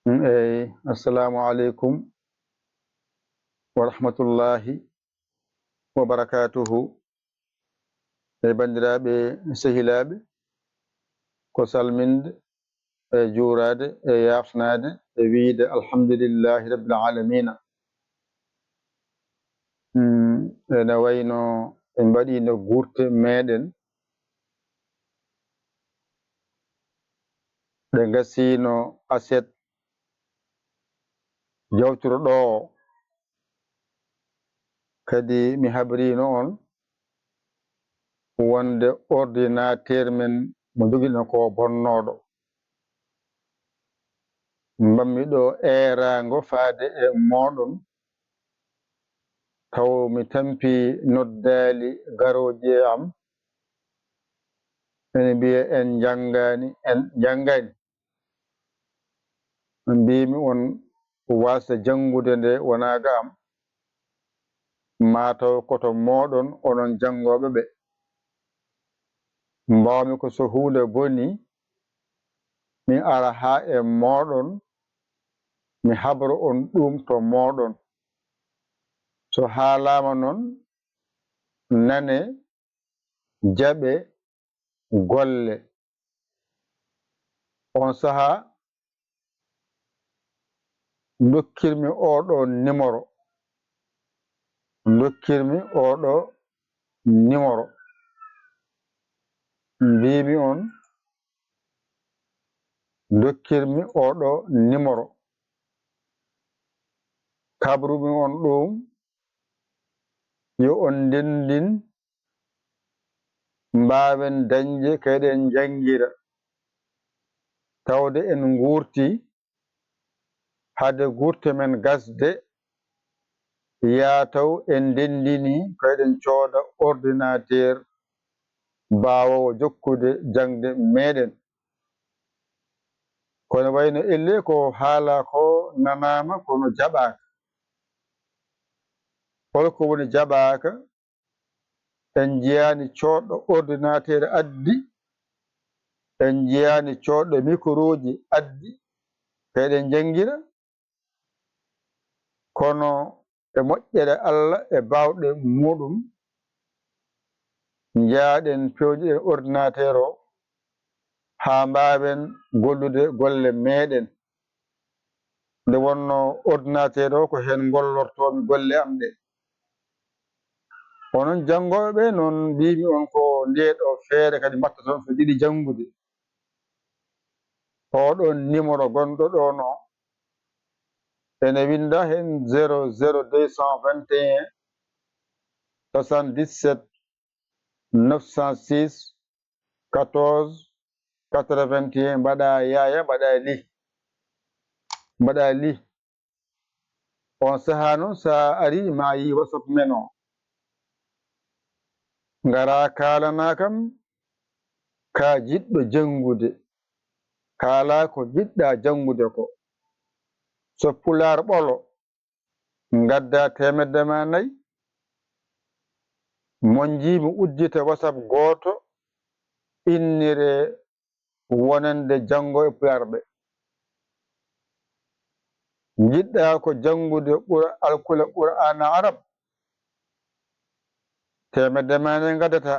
Assalamu alaikum wa rahmatullahi wa barakatuhu. Bandiraɓe sehilaɓe, ko salminde e juurade e yafnade e wiide alhamdulillahi rabbil alamina. Ene wayno en mbaɗino gurte meɗen ɗe gasino aset jawturoɗo o, kadi mi habrino on wonde ordinateur men mo joguino ko bonnoɗo. Mbammiɗo erago faade e moɗon taw mi tampi noddali garoji e am ene mbiya en janggani mbimi on wasa jangude nde wonaga am, mataw koto moɗon onon jangoɓe ɓe. Mbawmi ko so hunde boni mi ara ha e moɗon mi habro on ɗum to moɗon. So haalama noon nane, jaɓe, golle. On saha dokkirmi oɗo numéro, mbimi on dokkirmi oɗo numéro, kabrumi on ɗum yo on ndendin mbawen dañde kayɗen jangira tawde en gurti hade gurte men gasde yataw en dendini kayɗen cooda ordinateur bawowo jokkude jangde meɗen. Kono wayno elle ko haala ko nanama kono jaɓaka. Holko woni jaɓaka? En jiyani coɗɗo ordinateur addi, en jiyani coɗɗo microji addi kayɗen jangira, kono e moƴƴere Allah e bawɗe muɗum jaaɗen pewjiɗen ordinateur o ha mbawen gollude golle meɗen. Nde wonno ordinateur o ko hen gollortomi golle am ɗe. Onon jangoɓe noon mbimi on ko ndeɗo feere kadi mbatta toon so jiiɗi jangude. Oɗon numéro gonɗo ɗo no ene winda hen 00221 77 906 14 81 mbaɗa yaya mbaɗa li. On saha noon sa ari ma yi WhatsApp men o, ngara kalana kam ka jiɗɗo jangude, kaala ko jiɗɗa jangude ko. So Pular ɓolo gadda 400, mon jimi uddita WhatsApp goto innire wonande jango e Pularɓe. Jiɗɗa ko jangude alkula Qur'ana Arab, 400 gaddata.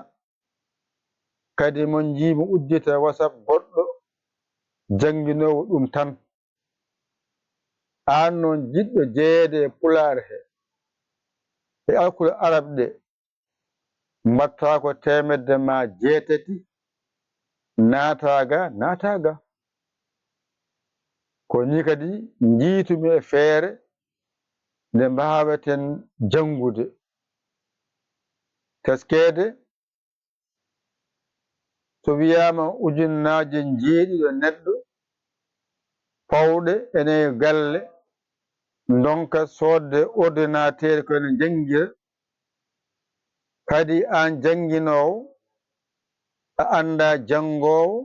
Kadi mon jimi uddita WhatsApp goɗɗo janginowo ɗum tan. An noon jiɗɗo jeeyede e Pular he e alkula Arab ɗe, mbatta ko 800 naataga. Ko ni kadi jiitumi e feere nde mbaweten jangude. Teskede so wiyama ujunnaje jeeɗiɗo neɗɗo pawɗe ene galle donka sodde ordinateur ko ene jangira, kadi an janginowo a anda jangowo,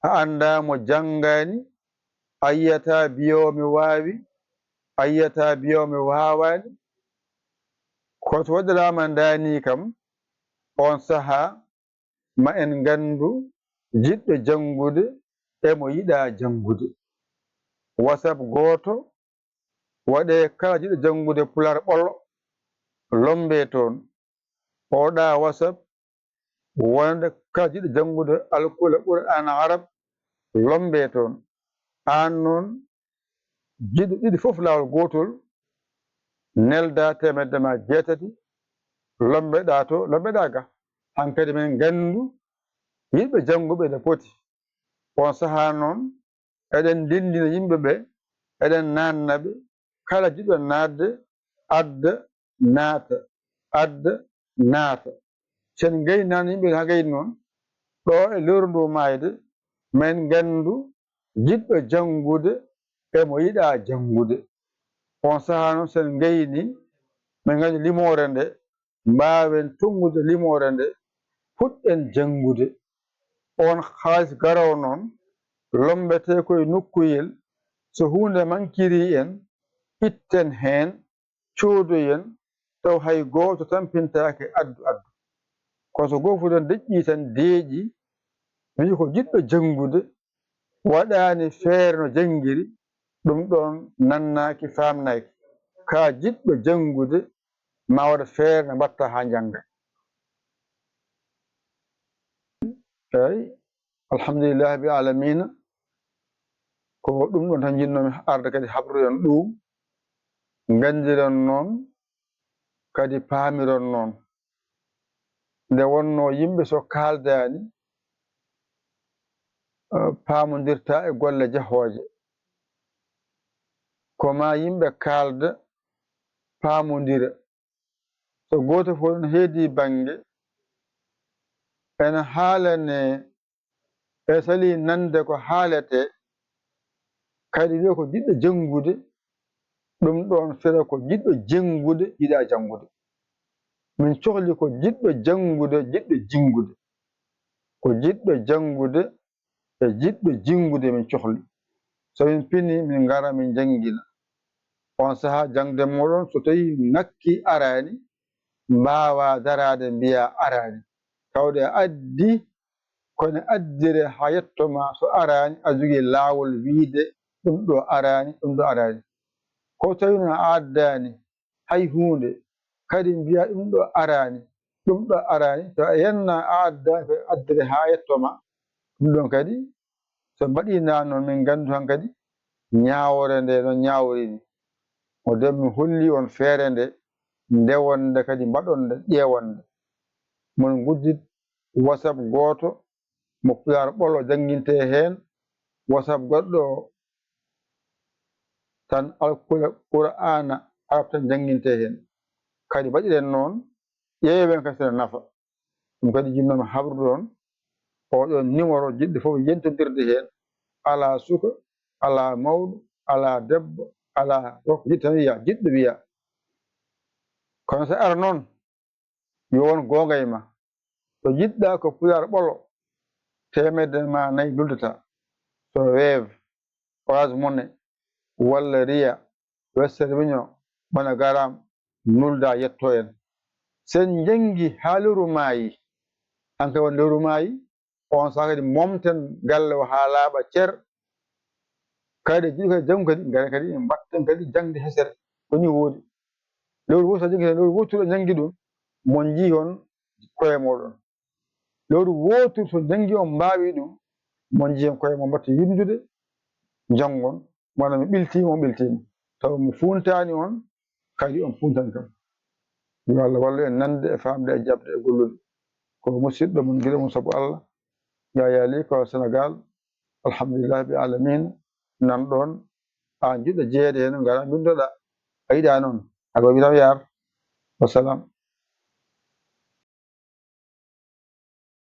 a anda mo jangani, a yiyata biyowo mi wawi, a yiyata biyowo mi wawani. Koto waɗirama ndani kam on saha ma en gandu jiɗɗo jangude e mo yiɗa jangude. WhatsApp gooto waɗee kala jiɗɗo janngude Pular ɓollo lombee toon. Oɗaa WhatsApp wonde kala jiɗɗo janngude alkula Qur'an Arab lombee toon. Aan noon jiɗɗo ɗiɗi fof laawol gootol neldaa temedde ma 8 lombeɗaa to lombeɗaa ga. Hankadi men nganndu yiɗɓe jannguɓe no poti. On sahaa noon eɗen ndenndina yimɓe ɓe, eɗen naatna ɓe, kala jiɗɗo naatde adda naata, adda naata. Sen ngayi naatna yimɓe haa gayni noon, ɗo e lewru ndu maayde men nganndu jiɗɗo janngude e mo yiɗaa janngude. On sahaa noon sen ngayni min nganndu limoore nde, mbaawen tongude limoore nde, puɗɗen janngude. On haalis garowo noon lombetee koye nokkuyel, so huunde mankirii en itten heen coodoyen taw hay gooto tampintaake addu. Kono so goo fof tan deƴƴii tan deeƴi, wii ko jiɗɗo janngude waɗaani feere no janngiri, ɗum ɗon nannaaki faamnaaki. Kaa jiɗɗo janngude ma waɗa feere no mbatta haa jannga. Eyi, alhamdulillahi rabbil alamina, ko ɗum ɗon tan jinnomi arde kadi habruɗen ɗum, nganndiren noon kadi paamiron noon. Nde wonnoo yimɓe so kaaldaani paamondirtaa e golle jahooje. Ko maa yimɓe kaalda paamondira. So gooto fof no heedii baŋnge ene haalane e salii nande ko haaletee, kadi wiya ko jiɗɗo janngude, ɗum ɗon fira ko jiɗɗo jenngude yiɗaa janngude. Min cohli ko jiɗɗo janngude jiɗɗo jinngude, ko jiɗɗo janngude e jiɗɗo jinngude min cohli. So min pinii min ngara min janngina. On sahaa jangde mooɗon so tawii ŋakkii araani, mbaawaa daraade mbiyaa araani. Tawde a addii kono addire haa yettomaa so araani a jogii laawol wiide ɗum ɗo araani, ɗum ɗo araani. Ko tawii noon a addaani hay huunde kadi mbiyaa ɗum ɗo araani, ɗum ɗo araani, so a yennaa a addaani ko addire haa yettomaa, ɗum ɗon kadi so mbaɗiinaa noon min nganndu han kadi ñaawore nde no ñaawri ni. O nden mi hollii on feere nde ndewonde kadi mbaɗonde ƴeewonde. Mon nguddit WhatsApp gooto mo Pulaar ɓollo janngintee heen, WhatsApp goɗɗo tan alkula Qur'ana Arab tan janngintee heen. Kadi mbaɗiren noon, ƴeewen kadi sene nafa. Ɗum kadi jinnomi habrude on oɗon numéro jiɗɗo fof yentodirde heen, alaa suka, alaa mawɗo, alaa debbo, alaa fof jiɗɗo tan wiya, jiɗɗo wiya. Kono so ara noon yo won goonga e ma. So jiɗɗaa ko Pulaar ɓolo, temedde ma 4 noddataa. So Wave, Orange Money walla Ria, Western Union, MoneyGram, nuldaa yettoo en. Sen janngi haa lewru maayi, hanke won lewru maayi, on sahaa kadi momten galle o haa laaɓa cer. Kadi jiɗi kadi janngu kadi ngara kadi mbatten kadi jangde hesere ko ni woodi. Lewru goto so janngi lewru wottuɗo janngi ɗum, mon njii on koye mooɗon. Lewru wootur so janngi on mbaawi ɗum, mon njii on koye mon mbatta windude janngon, wona mi ɓiltiima on ɓiltiima. Taw mi fuuntaani on, kadi on fuuntani kam. Yo Allah wallu en nande e faamde e jaɓde e gollude. Ko musidɗo mon gila mum sabu Allah, Yaya Ly ko Sénégal, alhamdulillahi rabbil alamina. Nan ɗon aan jiɗɗo jeeyede heen ngara mbindoɗaa. A yiɗaa noon, aɗa waɗi tan yaar. Wassalam.